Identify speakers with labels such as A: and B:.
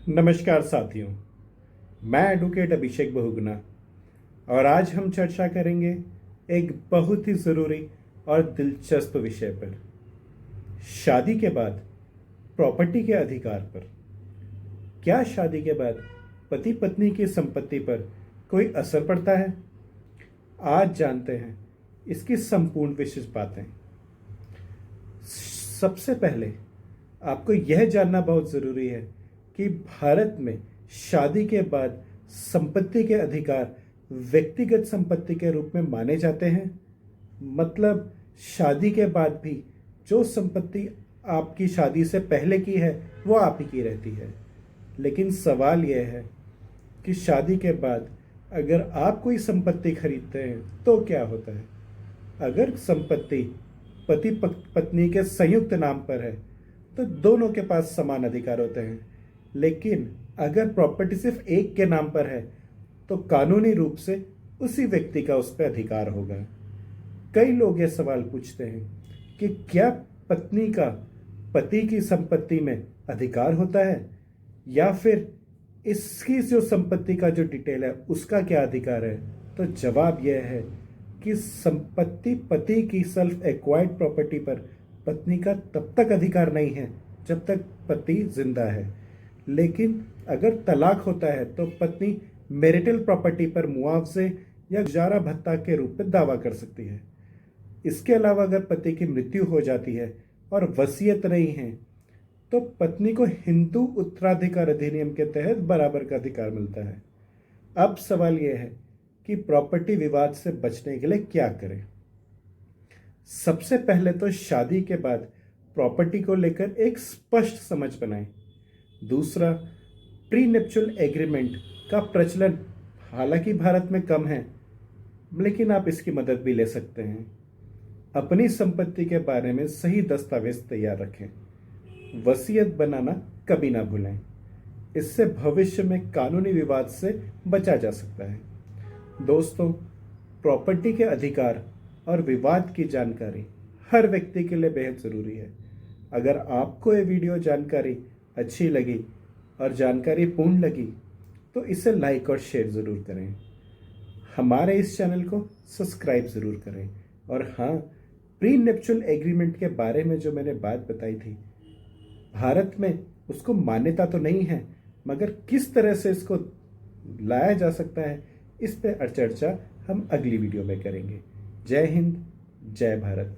A: नमस्कार साथियों, मैं एडवोकेट अभिषेक बहुगुणा और आज हम चर्चा करेंगे एक बहुत ही ज़रूरी और दिलचस्प विषय पर, शादी के बाद प्रॉपर्टी के अधिकार पर। क्या शादी के बाद पति पत्नी की संपत्ति पर कोई असर पड़ता है? आज जानते हैं इसकी संपूर्ण विशेष बातें। सबसे पहले आपको यह जानना बहुत ज़रूरी है कि भारत में शादी के बाद संपत्ति के अधिकार व्यक्तिगत संपत्ति के रूप में माने जाते हैं। मतलब शादी के बाद भी जो संपत्ति आपकी शादी से पहले की है वो आप ही की रहती है। लेकिन सवाल यह है कि शादी के बाद अगर आप कोई संपत्ति खरीदते हैं तो क्या होता है? अगर संपत्ति पति पत्नी के संयुक्त नाम पर है तो दोनों के पास समान अधिकार होते हैं। लेकिन अगर प्रॉपर्टी सिर्फ एक के नाम पर है तो कानूनी रूप से उसी व्यक्ति का उस पर अधिकार होगा। कई लोग ये सवाल पूछते हैं कि क्या पत्नी का पति की संपत्ति में अधिकार होता है या फिर इसकी जो संपत्ति का जो डिटेल है उसका क्या अधिकार है? तो जवाब यह है कि संपत्ति पति की सेल्फ एक्वायर्ड प्रॉपर्टी पर पत्नी का तब तक अधिकार नहीं है जब तक पति जिंदा है। लेकिन अगर तलाक होता है तो पत्नी मैरिटल प्रॉपर्टी पर मुआवजे या गुजारा भत्ता के रूप में दावा कर सकती है। इसके अलावा अगर पति की मृत्यु हो जाती है और वसीयत नहीं है तो पत्नी को हिंदू उत्तराधिकार अधिनियम के तहत बराबर का अधिकार मिलता है। अब सवाल यह है कि प्रॉपर्टी विवाद से बचने के लिए क्या करें? सबसे पहले तो शादी के बाद प्रॉपर्टी को लेकर एक स्पष्ट समझ बनाएं। दूसरा, प्रीनेप्चुअल एग्रीमेंट का प्रचलन हालांकि भारत में कम है, लेकिन आप इसकी मदद भी ले सकते हैं। अपनी संपत्ति के बारे में सही दस्तावेज तैयार रखें। वसीयत बनाना कभी ना भूलें। इससे भविष्य में कानूनी विवाद से बचा जा सकता है। दोस्तों, प्रॉपर्टी के अधिकार और विवाद की जानकारी हर व्यक्ति के लिए बेहद ज़रूरी है। अगर आपको ये वीडियो जानकारी अच्छी लगी और जानकारी पूर्ण लगी तो इसे लाइक और शेयर ज़रूर करें। हमारे इस चैनल को सब्सक्राइब ज़रूर करें। और हाँ, प्री नेप्चुअल एग्रीमेंट के बारे में जो मैंने बात बताई थी, भारत में उसको मान्यता तो नहीं है, मगर किस तरह से इसको लाया जा सकता है इस पे चर्चा हम अगली वीडियो में करेंगे। जय हिंद, जय भारत।